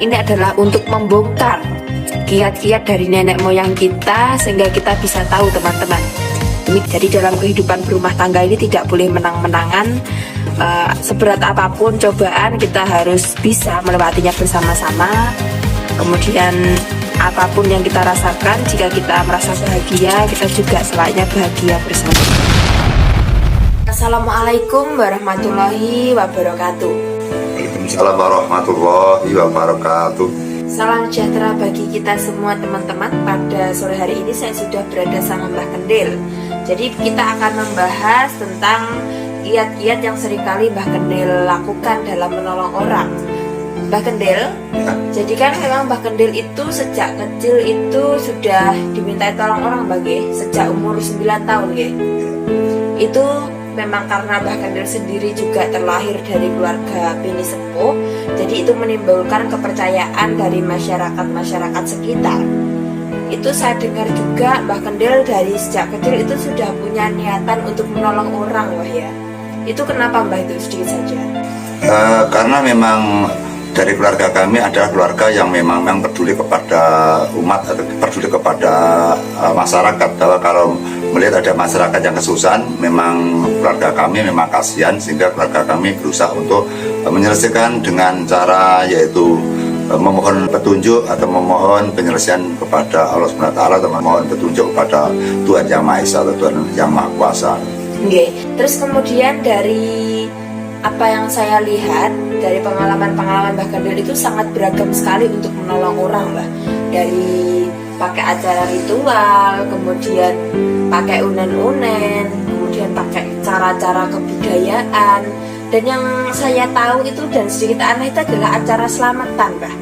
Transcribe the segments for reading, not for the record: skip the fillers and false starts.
Ini adalah untuk membongkar kiat-kiat dari nenek moyang kita sehingga kita bisa tahu teman-teman. Jadi dalam kehidupan berumah tangga ini tidak boleh menang-menangan. Seberat apapun cobaan kita harus bisa melewatinya bersama-sama. Kemudian apapun yang kita rasakan, jika kita merasa bahagia, kita juga selayaknya bahagia bersama. Assalamualaikum warahmatullahi wabarakatuh. Waalaikumsalam warahmatullahi wabarakatuh. Salam sejahtera bagi kita semua teman-teman. Pada sore hari ini saya sudah berada sama Mbah Kendil. Jadi kita akan membahas tentang kiat-kiat yang seringkali Mbah Kendil lakukan dalam menolong orang. Mbah Kendil, Ya. jadi kan memang Mbah Kendil itu sejak kecil itu sudah dimintai tolong orang bagi sejak umur 9 tahun ya. Itu memang karena Mbah Kendil sendiri juga terlahir dari keluarga bini sepuh, jadi itu menimbulkan kepercayaan dari masyarakat sekitar. Itu saya dengar juga Mbah Kendil dari sejak kecil itu sudah punya niatan untuk menolong orang, wah ya. Itu kenapa Mbah itu sedikit saja? Karena memang dari keluarga kami adalah keluarga yang memang peduli kepada umat atau peduli kepada masyarakat. Bahwa kalau melihat ada masyarakat yang kesusahan, memang keluarga kami memang kasihan, sehingga keluarga kami berusaha untuk menyelesaikan dengan cara yaitu memohon petunjuk atau memohon penyelesaian kepada Allah SWT atau memohon petunjuk kepada Tuhan Yang Maha Esa atau Tuhan Yang Maha Kuasa. Okay. Terus kemudian dari apa yang saya lihat dari pengalaman-pengalaman Mbah Kendil itu sangat beragam sekali untuk menolong orang, Mbah. Dari pakai acara ritual, kemudian pakai unen-unen, kemudian pakai cara-cara kebudayaan. Dan yang saya tahu itu dan sedikit aneh itu adalah acara selamatan, Mbah.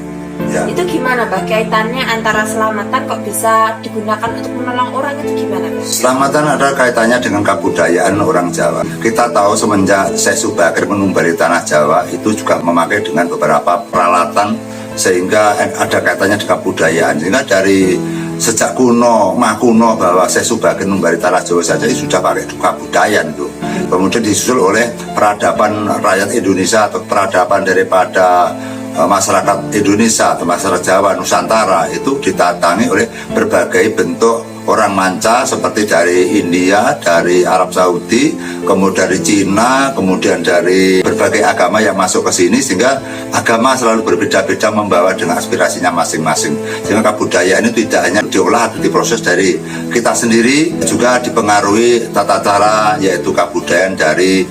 Ya. Itu gimana, Mbah? Kaitannya antara selamatan kok bisa digunakan untuk menolong orang itu gimana, Mbah? Selamatan ada kaitannya dengan kebudayaan orang Jawa. Kita tahu semenjak Syekh Subakir menumbali tanah Jawa itu juga memakai dengan beberapa peralatan sehingga ada kaitannya dengan kebudayaan. Sehingga dari sejak kuno, kuno bahwa Syekh Subakir menumbali tanah Jawa saja itu sudah pakai kebudayaan itu. Kemudian disusul oleh peradaban rakyat Indonesia atau peradaban daripada masyarakat Indonesia atau masyarakat Jawa Nusantara itu ditatangi oleh berbagai bentuk orang manca seperti dari India, dari Arab Saudi, kemudian dari Cina, kemudian dari berbagai agama yang masuk ke sini, sehingga agama selalu berbeda-beda membawa dengan aspirasinya masing-masing. Sehingga kebudayaan itu tidak hanya diolah atau diproses dari kita sendiri, juga dipengaruhi tata cara yaitu kebudayaan dari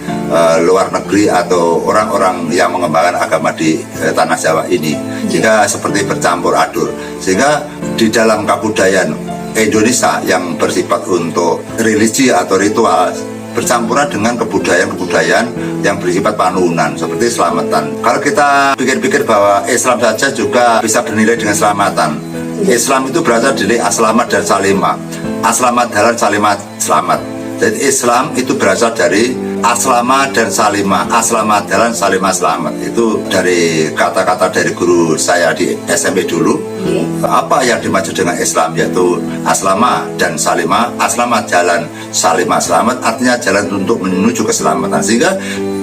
luar negeri atau orang-orang yang mengembangkan agama di tanah Jawa ini. Sehingga seperti bercampur aduk. Sehingga di dalam kebudayaan Indonesia yang bersifat untuk religi atau ritual bercampuran dengan kebudayaan-kebudayaan yang bersifat panunan seperti selamatan. Kalau kita pikir-pikir bahwa Islam saja juga bisa bernilai dengan selamatan. Islam itu berasal dari aslamat dan salimah. Aslamat dalan, salimat selamat. Jadi Islam itu berasal dari aslama dan salimah. Aslamat dalan, salimah selamat. Itu dari kata-kata dari guru saya di SMP dulu. Apa yang dimaksud dengan Islam yaitu aslama dan salimah. Aslama jalan, salimah selamat, artinya jalan untuk menuju keselamatan. Sehingga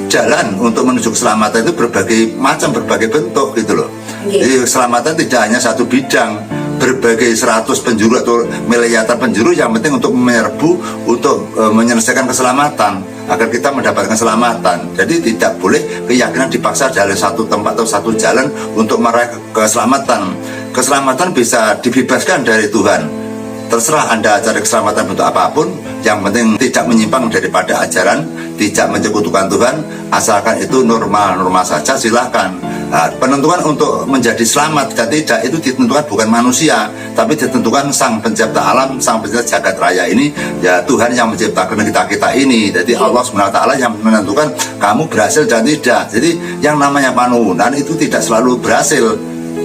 jalan untuk menuju keselamatan itu berbagai macam, berbagai bentuk gitu loh. Jadi keselamatan tidak hanya satu bidang, berbagai 100 penjuru atau miliaran penjuru, yang penting untuk menyerbu, untuk menyelesaikan keselamatan agar kita mendapatkan keselamatan. Jadi tidak boleh keyakinan dipaksa dari satu tempat atau satu jalan untuk meraih keselamatan. Keselamatan bisa dibebaskan dari Tuhan. Terserah Anda cari keselamatan bentuk apapun, yang penting tidak menyimpang daripada ajaran, tidak menyekutukan Tuhan, asalkan itu normal-normal saja, silahkan. Nah, penentuan untuk menjadi selamat dan tidak itu ditentukan bukan manusia, tapi ditentukan Sang Pencipta alam, Sang Pencipta jagat raya ini, ya Tuhan yang menciptakan kita ini. Jadi Allah SWT yang menentukan kamu berhasil dan tidak. Jadi yang namanya panunan itu tidak selalu berhasil.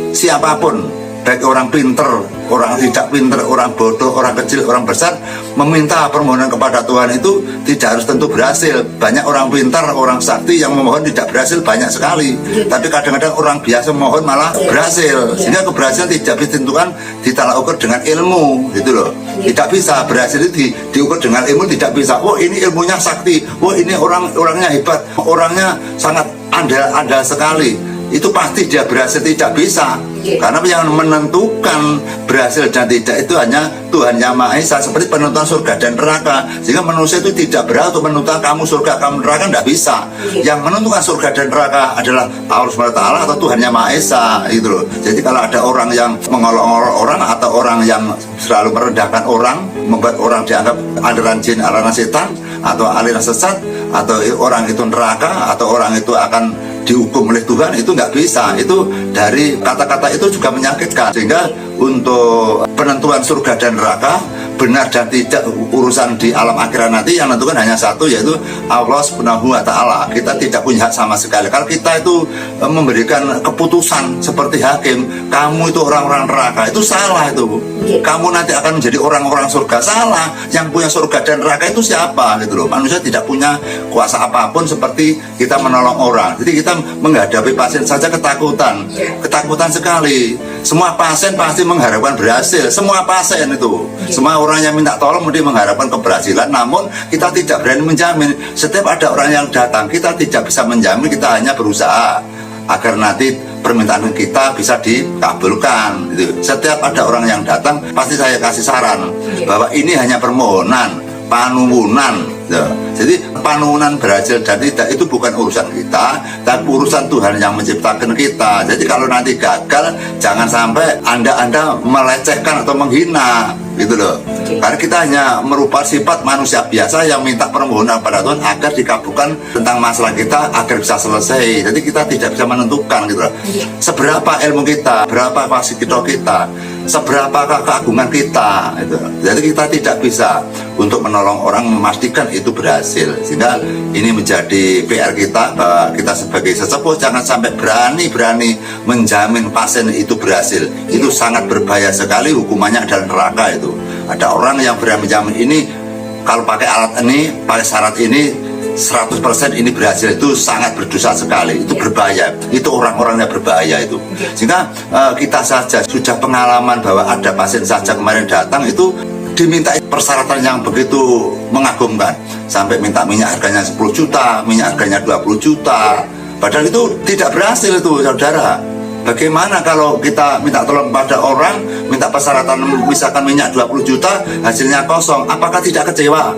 Siapapun, baik orang pinter, orang tidak pinter, orang bodoh, orang kecil, orang besar, meminta permohonan kepada Tuhan itu tidak harus tentu berhasil. Banyak orang pintar, orang sakti yang memohon tidak berhasil banyak sekali. Tapi kadang-kadang orang biasa memohon malah berhasil. Sehingga keberhasilan tidak ditentukan, ditolak ukur dengan ilmu, gitu loh. Tidak bisa berhasil itu diukur dengan ilmu, tidak bisa. Oh ini ilmunya sakti, oh ini orangnya hebat, orangnya sangat andal sekali. itu pasti dia berhasil, tidak bisa. Karena yang menentukan berhasil dan tidak itu hanya Tuhan Yang Maha Esa, seperti penentuan surga dan neraka. Sehingga manusia itu tidak berhak untuk menentukan kamu surga, kamu neraka, tidak bisa. Yang menentukan surga dan neraka adalah Allah SWT atau Tuhan Yang Maha Esa, gitu loh. Jadi kalau ada orang yang mengolok-olok orang atau orang yang selalu merendahkan orang, membuat orang dianggap aliran jin, aliran setan, atau aliran sesat, atau orang itu neraka, atau orang itu akan dihukum oleh Tuhan, itu nggak bisa. Itu dari kata-kata itu juga menyakitkan. Sehingga untuk penentuan surga dan neraka, benar dan tidak, urusan di alam akhirat nanti yang menentukan hanya satu, yaitu Allah Subhanahu wa Ta'ala. Kita tidak punya hak sama sekali. Kalau kita itu memberikan keputusan seperti hakim, kamu itu orang-orang neraka, itu salah itu. Kamu nanti akan menjadi orang-orang surga, salah. Yang punya surga dan neraka itu siapa, gitu loh. Manusia tidak punya kuasa apapun seperti kita menolong orang. Jadi kita menghadapi pasien saja ketakutan sekali. Semua pasien pasti mengharapkan berhasil, semua pasien itu, semua orang yang minta tolong mesti mengharapkan keberhasilan. Namun kita tidak berani menjamin. Setiap ada orang yang datang, kita tidak bisa menjamin, kita hanya berusaha agar nanti permintaan kita bisa dikabulkan, gitu. Setiap ada orang yang datang, pasti saya kasih saran bahwa ini hanya permohonan, panuwunan. Jadi panuwunan berhasil dan tidak itu bukan urusan kita, tapi urusan Tuhan yang menciptakan kita. Jadi kalau nanti gagal, jangan sampai anda melecehkan atau menghina, gitu loh. Karena kita hanya merupakan sifat manusia biasa yang minta permohonan pada Tuhan agar dikabulkan tentang masalah kita agar bisa selesai. Jadi kita tidak bisa menentukan, gitu loh. Seberapa ilmu kita, berapa fasilitas kita, seberapa keagungan kita, gitu. Jadi kita tidak bisa untuk menolong orang, memastikan itu berhasil. Sehingga ini menjadi PR kita, bahwa kita sebagai sesepuh jangan sampai berani-berani menjamin pasien itu berhasil. Itu sangat berbahaya sekali, hukumannya adalah neraka itu. Ada orang yang berani menjamin ini, kalau pakai alat ini, pakai syarat ini 100% ini berhasil, itu sangat berdosa sekali. Itu berbahaya, itu orang-orangnya berbahaya itu. Sehingga kita saja sudah pengalaman bahwa ada pasien saja kemarin datang itu diminta persyaratan yang begitu mengagumkan, sampai minta minyak harganya 10 juta, minyak harganya 20 juta, padahal itu tidak berhasil itu, saudara. Bagaimana kalau kita minta tolong pada orang, minta persyaratan misalkan minyak 20 juta, hasilnya kosong, apakah tidak kecewa?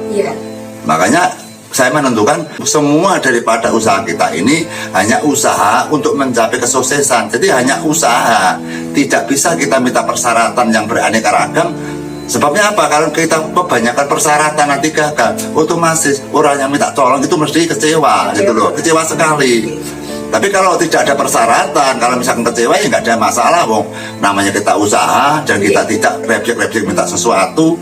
Makanya saya menentukan semua daripada usaha kita ini hanya usaha untuk mencapai kesuksesan. Jadi hanya usaha, tidak bisa kita minta persyaratan yang beraneka ragam. Sebabnya apa? Kalau kita kebanyakan persyaratan nanti gagal, otomatis orang yang minta tolong itu mesti kecewa, gitu loh, kecewa sekali. Tapi kalau tidak ada persyaratan, kalau misalkan kecewa ya nggak ada masalah, wong. Namanya kita usaha dan kita tidak replik minta sesuatu.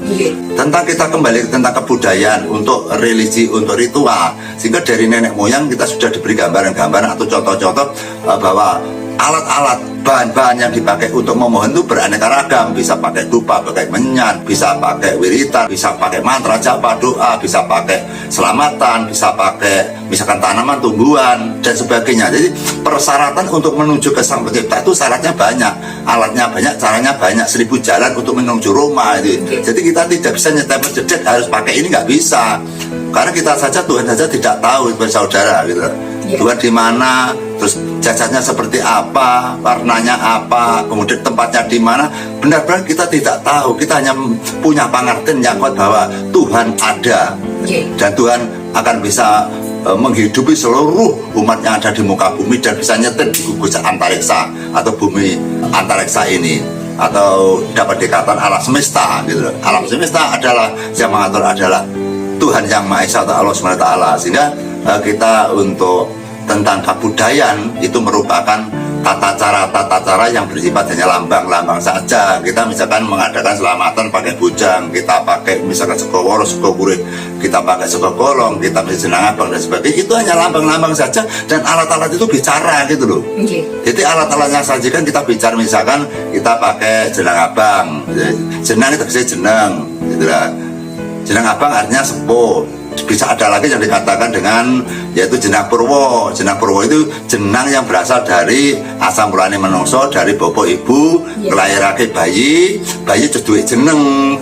Tentang kita kembali tentang kebudayaan untuk religi, untuk ritual, sehingga dari nenek moyang kita sudah diberi gambaran-gambaran atau contoh-contoh bahwa alat-alat, bahan-bahan yang dipakai untuk memohon itu beraneka ragam. Bisa pakai dupa, pakai menyan, bisa pakai wiritan, bisa pakai mantra, japa, doa, bisa pakai selamatan, bisa pakai misalkan tanaman, tumbuhan, dan sebagainya. Jadi persyaratan untuk menuju ke Sang Pencipta itu syaratnya banyak, alatnya banyak, caranya banyak, 1000 jalan untuk menuju Roma itu. Jadi kita tidak bisa nyetel jedet harus pakai ini, nggak bisa. Karena kita saja, Tuhan saja tidak tahu, saudara, gitu. Tuhan di mana, terus jasanya seperti apa, warnanya apa, kemudian tempatnya di mana, benar-benar kita tidak tahu. Kita hanya punya pengertian yang kuat bahwa Tuhan ada, dan Tuhan akan bisa menghidupi seluruh umat yang ada di muka bumi dan bisa nyetir di gugus antariksa atau bumi antariksa ini, atau dapat dikatakan alam semesta, gitu. Alam semesta adalah yang mengatur adalah Tuhan Yang Maha Esa atau Allah SWT. Sehingga kita untuk tentang kebudayaan itu merupakan tata cara yang bersifat hanya lambang-lambang saja. Kita misalkan mengadakan selamatan pakai bujang, kita pakai misalkan sekoworo, sekowuri, kita pakai sekogolong, kita pakai jenang abang dan sebagainya. Itu hanya lambang-lambang saja, dan alat-alat itu bicara, gitu loh. Jadi alat-alat yang sajikan kita bicara, misalkan kita pakai jenang abang, jenang itu bisa jenang, gitu lah. Jenang abang artinya sepuh. Bisa ada lagi yang dikatakan dengan yaitu jenang purwo. Jenang purwo itu jenang yang berasal dari asam mulane menungso, dari bobo ibu ngelairake bayi duwe jeneng.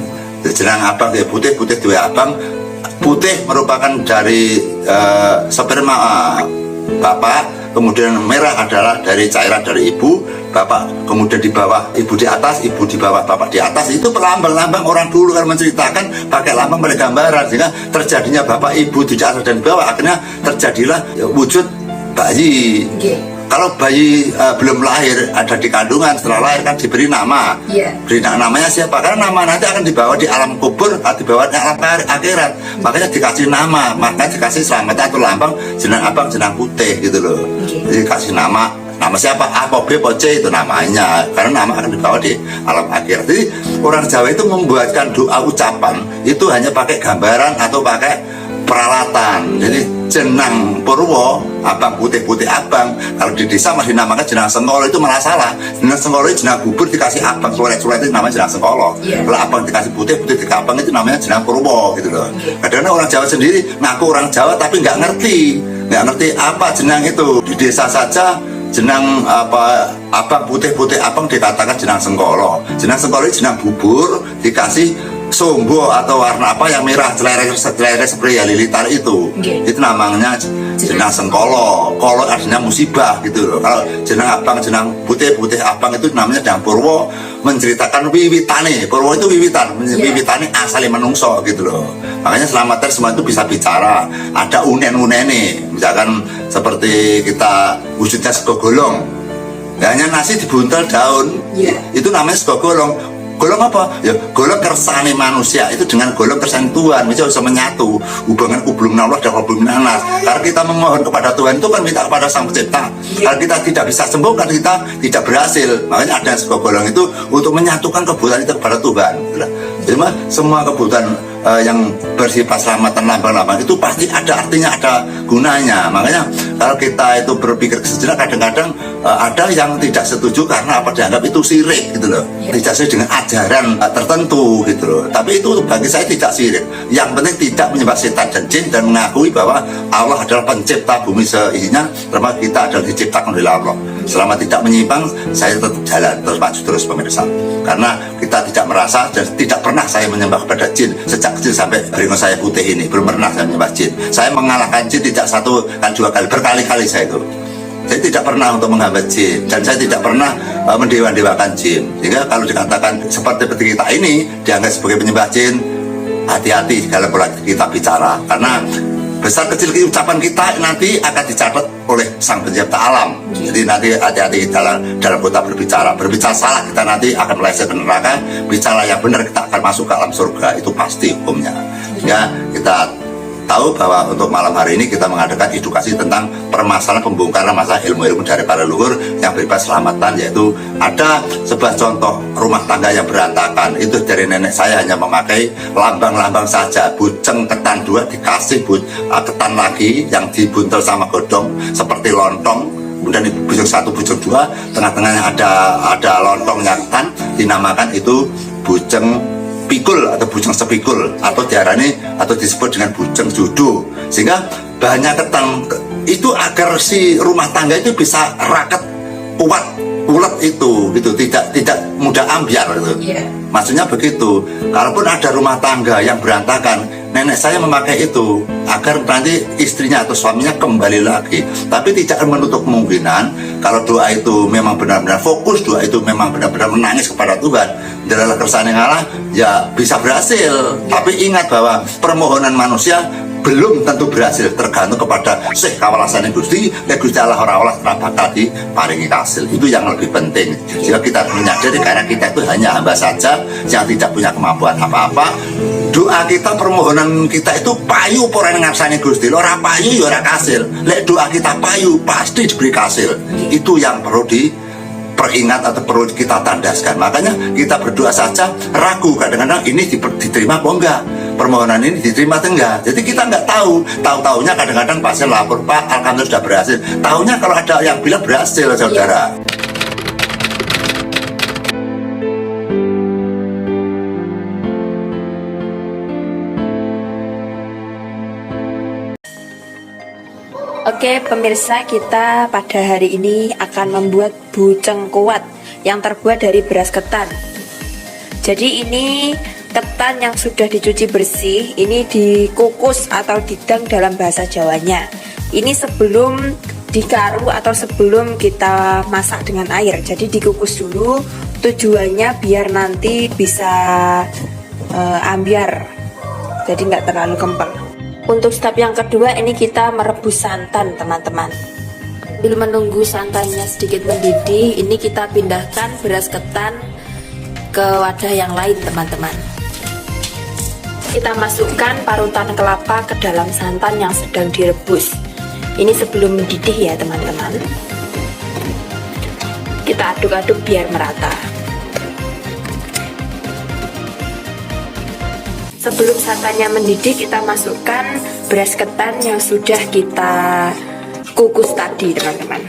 Jenang abang dia putih duwe abang. Putih merupakan dari sperma bapak, kemudian merah adalah dari cairan dari ibu, bapak kemudian di bawah, ibu di atas, ibu di bawah, bapak di atas. Itu lambang-lambang orang dulu kan menceritakan pakai lambang pada gambaran, sehingga terjadinya bapak ibu di atas dan di bawah, akhirnya terjadilah wujud bayi. Kalau bayi belum lahir, ada di kandungan, setelah lahir kan diberi nama. Beri namanya siapa? Karena nama nanti akan dibawa di alam kubur, dibawa di alam akhirat. Makanya dikasih nama, maka dikasih selamat atau lambang jenang abang, jenang putih gitu loh. Jadi kasih nama siapa? A, B, C itu namanya. Karena nama akan dibawa di alam akhirat. Jadi orang Jawa itu membuatkan doa ucapan itu hanya pakai gambaran atau pakai peralatan. Jadi jenang Purwo, abang putih-putih abang. Kalau di desa masih dinamakan jenang Sengkolo, itu malah salah. Jenang Sengkolo itu jenang bubur dikasih abang, sulet-sulet itu namanya jenang Sengkolo. Kalau abang dikasih putih-putih dikasih abang itu namanya jenang Purwo gitu loh. Kadang-kadang orang Jawa sendiri ngaku orang Jawa tapi nggak ngerti apa jenang itu. Di desa saja jenang abang putih-putih abang dikatakan jenang Sengkolo. Jenang Sengkolo itu jenang bubur dikasih sombo atau warna apa yang merah, celerek seperti ya lilitar itu. Itu namanya jenang Sengkolo. Kolo artinya musibah gitu loh. Kalau jenang abang, jenang putih-putih abang itu namanya jenang Purwo, menceritakan wiwitane. Purwo itu wiwitan, wiwitane asale menungso gitu loh. Makanya selamat semua itu bisa bicara. Ada unen-unene, misalkan seperti kita wujudnya sego golong. Hanya nasi dibuntel daun. Itu namanya sego golong. Golong apa? Ya golong kersane manusia itu dengan golong kersane Tuhan. Misalnya bisa menyatu hubungan kublum Allah dan kublum nanas. Karena kita memohon kepada Tuhan itu kan minta kepada Sang Pencipta. Kalau kita tidak bisa sembuh kan kita tidak berhasil. Makanya ada sebuah golong itu untuk menyatukan kebutuhan kita kepada Tuhan. Jadi semua kebutuhan yang bersifat selamatan lambang-lambang itu pasti ada artinya, ada gunanya. Makanya kalau kita itu berpikir sejenak, kadang-kadang ada yang tidak setuju karena apa, dianggap itu syirik gitu loh, tidak sesuai dengan ajaran tertentu gitu loh. Tapi itu bagi saya tidak syirik. Yang penting tidak menyembah setan dan jin dan mengakui bahwa Allah adalah pencipta bumi seisinya, termasuk kita adalah diciptakan oleh Allah. Selama tidak menyimpang, saya tetap jalan terus maju terus pemirsa. Karena kita tidak merasa dan tidak pernah saya menyembah kepada jin sejak kecil sampai beringon saya putih ini, belum pernah saya menyembah jin. Saya mengalahkan jin tidak satu kan dua kali, berkali-kali saya itu. Saya tidak pernah untuk menghambat jin dan saya tidak pernah mendewa-dewakan jin. Sehingga kalau dikatakan seperti kita ini dianggap sebagai penyembah jin, hati-hati kalau kita bicara, karena besar kecil ucapan kita nanti akan dicatat oleh Sang Pencipta alam. Jadi nanti hati-hati dalam kota berbicara salah kita nanti akan meleset ke neraka. Bicara yang benar kita akan masuk ke alam surga, itu pasti hukumnya. Ya, kita tahu bahwa untuk malam hari ini kita mengadakan edukasi tentang permasalahan pembongkaran masalah ilmu-ilmu dari para leluhur yang berupa selamatan, yaitu ada sebuah contoh rumah tangga yang berantakan. Itu dari nenek saya hanya memakai lambang-lambang saja, bujeng ketan 2 dikasih ketan lagi yang dibuntel sama godong seperti lontong, kemudian bujeng 1 bujeng 2, tengah-tengahnya ada lontongnya ketan, dinamakan itu bujeng pikul atau bujeng sepikul, atau diarani atau disebut dengan bujeng judo. Sehingga bahannya ketan itu agar si rumah tangga itu bisa raket, kuat, ulet itu gitu, tidak mudah ambiar gitu. Maksudnya begitu. Kalaupun ada rumah tangga yang berantakan, nenek saya memakai itu agar nanti istrinya atau suaminya kembali lagi. Tapi tidak menutup kemungkinan kalau doa itu memang benar-benar fokus, doa itu memang benar-benar menangis kepada Tuhan, adalah kersane ngalah, ya bisa berhasil. Tapi ingat bahwa permohonan manusia belum tentu berhasil, tergantung kepada Syekh kawalasane Gusti, Gusti Allah ora bakal diparingi hasil. Itu yang lebih penting. Jika kita menyadari karena kita itu hanya hamba saja yang tidak punya kemampuan apa-apa, doa kita, permohonan kita itu payu pora ngarsane Gusti. Ora payu ya ora kasil. Lek doa kita payu pasti diberi hasil. Itu yang perlu diperingat atau perlu kita tandaskan. Makanya kita berdoa saja ragu, kadang-kadang ini diterima apa enggak, permohonan ini diterima atau enggak. Jadi kita enggak tahu-taunya kadang-kadang pasien lapor, Pak, alhamdulillah sudah berhasil. Tahunya kalau ada yang bilang berhasil, saudara. Oke pemirsa, kita pada hari ini akan membuat bujeng kuat yang terbuat dari beras ketan. Jadi ini ketan yang sudah dicuci bersih, ini dikukus atau didang dalam bahasa Jawanya. Ini sebelum dikaru atau sebelum kita masak dengan air. Jadi dikukus dulu, tujuannya biar nanti bisa ambiar, jadi nggak terlalu kental. Untuk step yang kedua ini kita merebus santan teman-teman. Sambil menunggu santannya sedikit mendidih, ini kita pindahkan beras ketan ke wadah yang lain teman-teman. Kita masukkan parutan kelapa ke dalam santan yang sedang direbus. Ini sebelum mendidih ya teman-teman. Kita aduk-aduk biar merata. Sebelum santannya mendidih, kita masukkan beras ketan yang sudah kita kukus tadi teman-teman.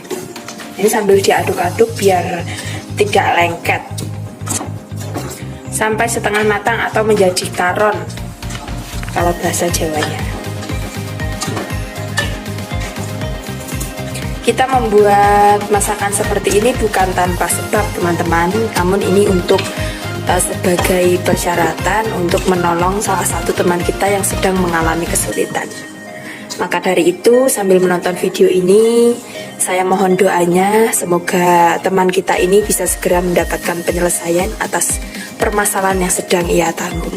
Ini sambil diaduk-aduk biar tidak lengket sampai setengah matang atau menjadi karon kalau bahasa Jawanya. Kita membuat masakan seperti ini bukan tanpa sebab teman-teman, namun ini untuk sebagai persyaratan untuk menolong salah satu teman kita yang sedang mengalami kesulitan. Maka dari itu, sambil menonton video ini, saya mohon doanya semoga teman kita ini bisa segera mendapatkan penyelesaian atas permasalahan yang sedang ia tanggung.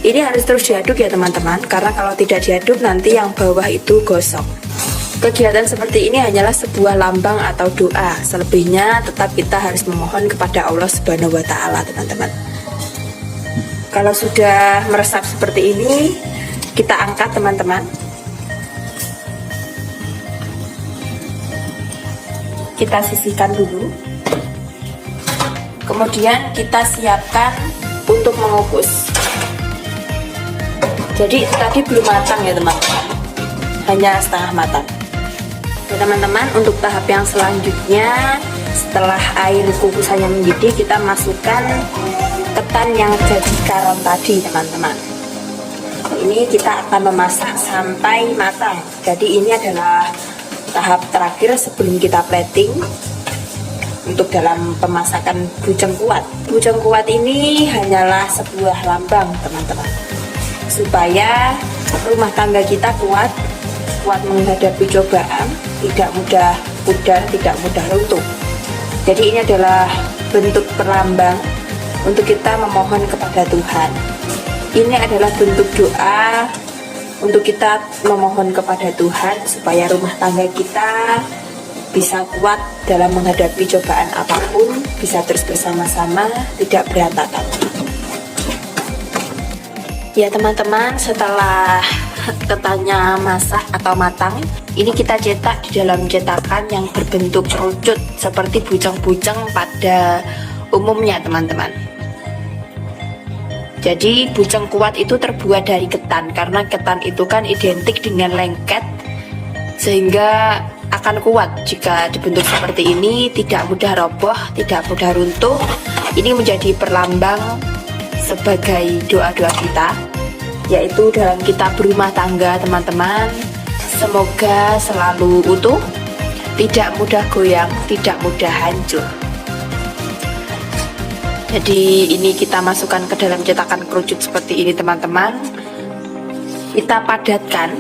Ini harus terus diaduk ya teman-teman, karena kalau tidak diaduk nanti yang bawah itu gosong. Kegiatan seperti ini hanyalah sebuah lambang atau doa. Selebihnya tetap kita harus memohon kepada Allah Subhanahu wa Ta'ala teman-teman. Kalau sudah meresap seperti ini, kita angkat teman-teman. Kita sisihkan dulu. Kemudian kita siapkan untuk mengukus. Jadi tadi belum matang ya teman-teman, hanya setengah matang. Ya teman-teman, untuk tahap yang selanjutnya, setelah air kukusannya mendidih, kita masukkan ketan yang jadi karon tadi teman-teman. Ini kita akan memasak sampai matang. Jadi ini adalah tahap terakhir sebelum kita plating untuk dalam pemasakan bujang kuat. Bujang kuat ini hanyalah sebuah lambang teman-teman, supaya rumah tangga kita kuat menghadapi cobaan, tidak mudah pudar, tidak mudah runtuh. Jadi ini adalah bentuk perlambang untuk kita memohon kepada Tuhan. Ini adalah bentuk doa untuk kita memohon kepada Tuhan supaya rumah tangga kita bisa kuat dalam menghadapi cobaan apapun, bisa terus bersama-sama, tidak berantakan. Ya teman-teman, setelah ketannya masak atau matang, ini kita cetak di dalam cetakan yang berbentuk kerucut seperti bujang-bujang pada umumnya teman-teman. Jadi bujang kuat itu terbuat dari ketan, karena ketan itu kan identik dengan lengket, sehingga akan kuat jika dibentuk seperti ini, tidak mudah roboh, tidak mudah runtuh. Ini menjadi perlambang sebagai doa-doa kita, yaitu dalam kita berumah tangga teman-teman. Semoga selalu utuh, tidak mudah goyang, tidak mudah hancur. Jadi ini kita masukkan ke dalam cetakan kerucut seperti ini teman-teman. Kita padatkan.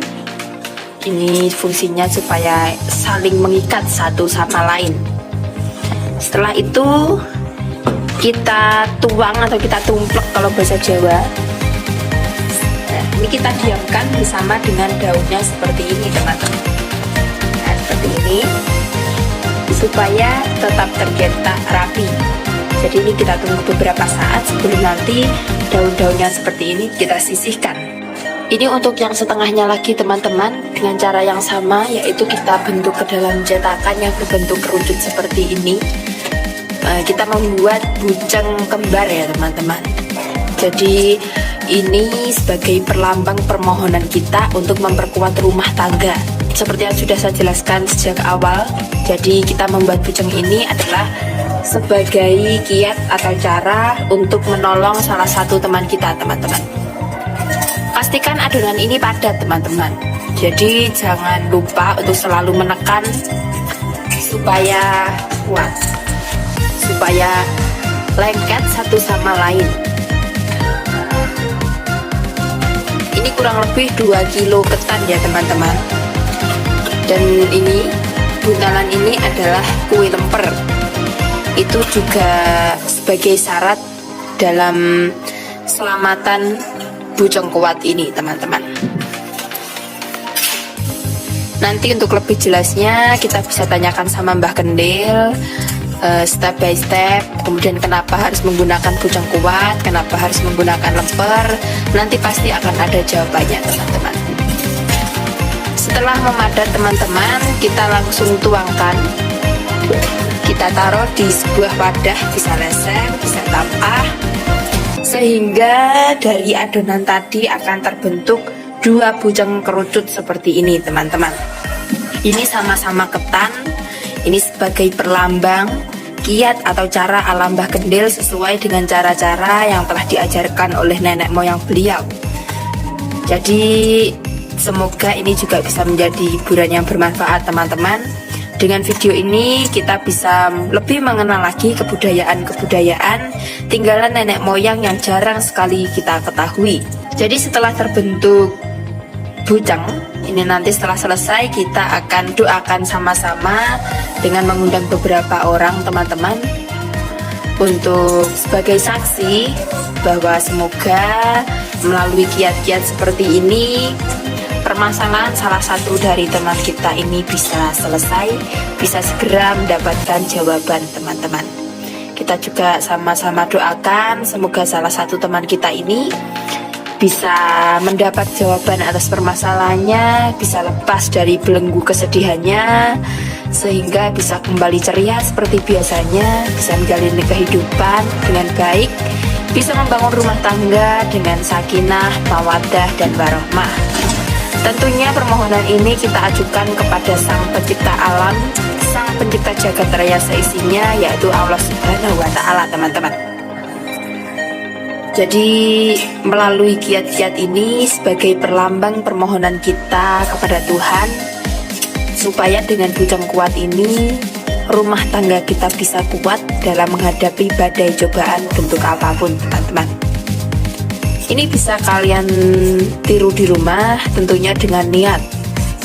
Ini fungsinya supaya saling mengikat satu sama lain. Setelah itu kita tuang atau kita tumplek kalau bahasa Jawa. Nah, ini kita diamkan bersama dengan daunnya seperti ini teman-teman. Nah, seperti ini supaya tetap tercetak rapi. Jadi ini kita tunggu beberapa saat sebelum nanti daun-daunnya seperti ini kita sisihkan. Ini untuk yang setengahnya lagi teman-teman, dengan cara yang sama, yaitu kita bentuk ke dalam cetakan yang berbentuk kerucut seperti ini. Kita membuat bujang kembar ya teman-teman. Jadi ini sebagai perlambang permohonan kita untuk memperkuat rumah tangga. Seperti yang sudah saya jelaskan sejak awal, jadi kita membuat bujang ini adalah sebagai kiat atau cara untuk menolong salah satu teman kita teman-teman. Pastikan adonan ini padat teman-teman. Jadi jangan lupa untuk selalu menekan supaya kuat, supaya lengket satu sama lain. Ini kurang lebih 2 kilo ketan ya teman-teman. Dan ini buntalan ini adalah kue lemper. Itu juga sebagai syarat dalam selamatan Bujang Kuat ini, teman-teman. Nanti untuk lebih jelasnya kita bisa tanyakan sama Mbah Kendil step by step, kemudian kenapa harus menggunakan Bujang Kuat, kenapa harus menggunakan lemper. Nanti pasti akan ada jawabannya, teman-teman. Setelah memadat, teman-teman, kita langsung tuangkan. Kita taruh di sebuah wadah, bisa lesen, bisa tampah, sehingga dari adonan tadi akan terbentuk 2 bujang kerucut seperti ini, teman-teman. Ini sama-sama ketan. Ini sebagai perlambang kiat atau cara alam Mbah Kendil sesuai dengan cara-cara yang telah diajarkan oleh nenek moyang beliau. Jadi semoga ini juga bisa menjadi hiburan yang bermanfaat, teman-teman. Dengan video ini kita bisa lebih mengenal lagi kebudayaan-kebudayaan tinggalan nenek moyang yang jarang sekali kita ketahui. Jadi setelah terbentuk bujang ini, nanti setelah selesai kita akan doakan sama-sama dengan mengundang beberapa orang, teman-teman, untuk sebagai saksi bahwa semoga melalui kiat-kiat seperti ini permasalahan salah satu dari teman kita ini bisa selesai, bisa segera mendapatkan jawaban, teman-teman. Kita juga sama-sama doakan semoga salah satu teman kita ini bisa mendapat jawaban atas permasalahannya, bisa lepas dari belenggu kesedihannya, sehingga bisa kembali ceria seperti biasanya, bisa menjalani kehidupan dengan baik, bisa membangun rumah tangga dengan sakinah, mawaddah, dan warohmah. Tentunya permohonan ini kita ajukan kepada Sang Pencipta Alam, Sang Pencipta Jagat Raya seisinya, yaitu Allah Subhanahu wa Ta'ala, teman-teman. Jadi melalui kiat-kiat ini sebagai perlambang permohonan kita kepada Tuhan, supaya dengan Bujang Kuat ini rumah tangga kita bisa kuat dalam menghadapi badai cobaan bentuk apapun, teman-teman. Ini bisa kalian tiru di rumah, tentunya dengan niat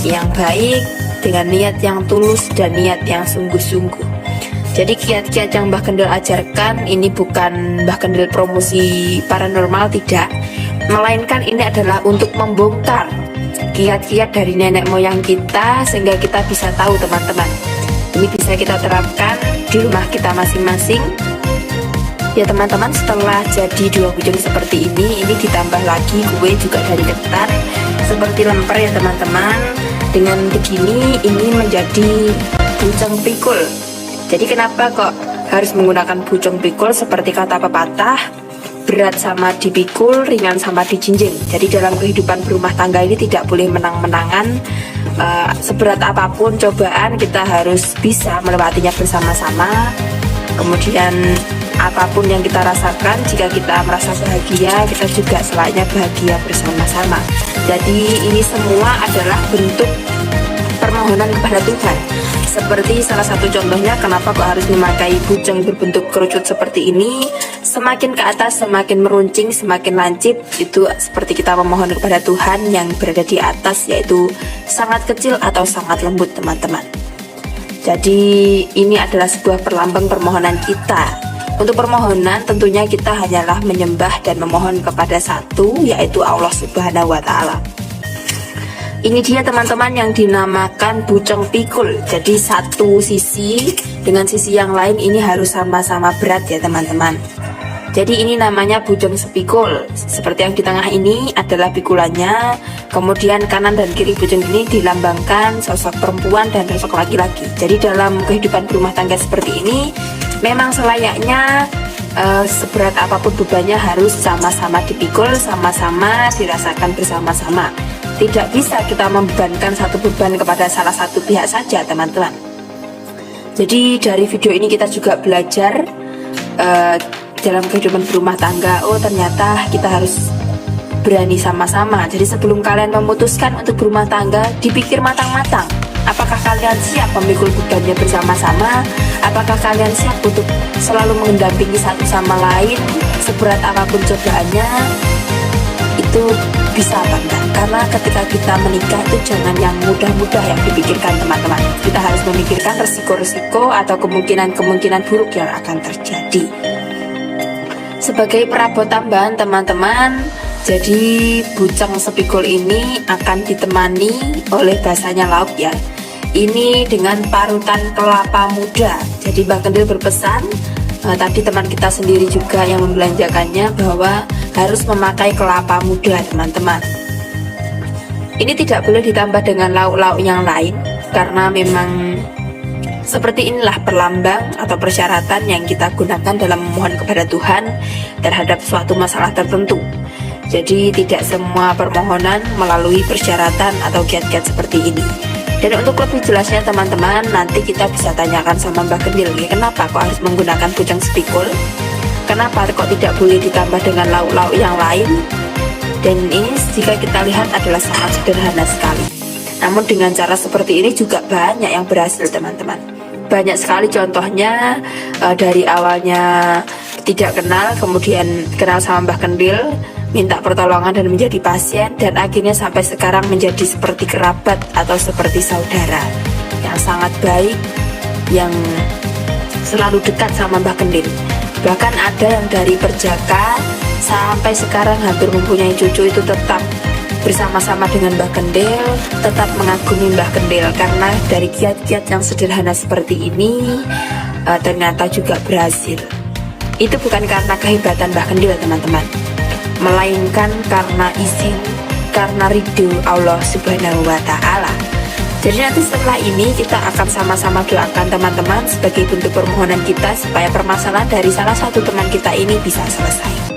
yang baik, dengan niat yang tulus dan niat yang sungguh-sungguh. Jadi kiat-kiat yang Mbah Kendil ajarkan ini bukan Mbah Kendil promosi paranormal, tidak, melainkan ini adalah untuk membongkar kiat-kiat dari nenek moyang kita sehingga kita bisa tahu, teman-teman. Ini bisa kita terapkan di rumah kita masing-masing. Ya teman-teman, setelah jadi 2 bujang seperti ini ditambah lagi kue juga dari ketan seperti lemper ya teman-teman. Dengan begini ini menjadi bujang pikul. Jadi kenapa kok harus menggunakan bujang pikul? Seperti kata pepatah, berat sama dipikul, ringan sama dijinjing. Jadi dalam kehidupan berumah tangga ini tidak boleh menang-menangan. Seberat apapun cobaan kita harus bisa melewatinya bersama-sama. Kemudian apapun yang kita rasakan, jika kita merasa bahagia, kita juga selayaknya bahagia bersama-sama. Jadi ini semua adalah bentuk permohonan kepada Tuhan. Seperti salah satu contohnya, kenapa kok harus memakai bujang berbentuk kerucut seperti ini? Semakin ke atas, semakin meruncing, semakin lancip. Itu seperti kita memohon kepada Tuhan yang berada di atas, yaitu sangat kecil atau sangat lembut, teman-teman. Jadi ini adalah sebuah perlambang permohonan kita. Untuk permohonan tentunya kita hanyalah menyembah dan memohon kepada satu, yaitu Allah Subhanahu wa Ta'ala. Ini dia teman-teman yang dinamakan bujang pikul. Jadi satu sisi dengan sisi yang lain ini harus sama-sama berat ya teman-teman. Jadi ini namanya bujang sepikul. Seperti yang di tengah ini adalah pikulannya. Kemudian kanan dan kiri bujang ini dilambangkan sosok perempuan dan sosok laki-laki. Jadi dalam kehidupan berumah tangga seperti ini memang selayaknya seberat apapun bebannya harus sama-sama dipikul, sama-sama dirasakan bersama-sama. Tidak bisa kita membebankan satu beban kepada salah satu pihak saja, teman-teman. Jadi dari video ini kita juga belajar dalam kehidupan berumah tangga, oh ternyata kita harus berani sama-sama. Jadi sebelum kalian memutuskan untuk berumah tangga, dipikir matang-matang. Apakah kalian siap memikul bebannya bersama-sama? Apakah kalian siap untuk selalu mendampingi satu sama lain, seberat apapun cobaannya? itu bisa apa enggak. Karena ketika kita menikah itu jangan yang mudah-mudah yang dipikirkan teman-teman. Kita harus memikirkan resiko-resiko atau kemungkinan-kemungkinan buruk yang akan terjadi. Sebagai perabot tambahan teman-teman, jadi bujang sepikul ini akan ditemani oleh basahnya lauk ya. Ini dengan parutan kelapa muda. Jadi Mbah Kendil berpesan, tadi teman kita sendiri juga yang membelanjakannya, bahwa harus memakai kelapa muda teman-teman. Ini tidak boleh ditambah dengan lauk-lauk yang lain, karena memang seperti inilah perlambang atau persyaratan yang kita gunakan dalam memohon kepada Tuhan terhadap suatu masalah tertentu. Jadi tidak semua permohonan melalui persyaratan atau kiat-kiat seperti ini. Dan untuk lebih jelasnya teman-teman, nanti kita bisa tanyakan sama Mbah Kendil ya, kenapa kok harus menggunakan bujang sepikul, kenapa kok tidak boleh ditambah dengan lauk-lauk yang lain. Dan ini jika kita lihat adalah sangat sederhana sekali. Namun dengan cara seperti ini juga banyak yang berhasil teman-teman. Banyak sekali contohnya, dari awalnya tidak kenal, kemudian kenal sama Mbah Kendil, minta pertolongan dan menjadi pasien, dan akhirnya sampai sekarang menjadi seperti kerabat atau seperti saudara yang sangat baik, yang selalu dekat sama Mbah Kendil. Bahkan ada yang dari perjaka sampai sekarang hampir mempunyai cucu itu tetap bersama-sama dengan Mbah Kendil, tetap mengagumi Mbah Kendil, karena dari kiat-kiat yang sederhana seperti ini ternyata juga berhasil. Itu bukan karena kehebatan Mbah Kendil teman-teman, melainkan karena izin, karena ridho Allah Subhanahu wa Ta'ala. Jadi nanti setelah ini kita akan sama-sama doakan teman-teman sebagai bentuk permohonan kita supaya permasalahan dari salah satu teman kita ini bisa selesai.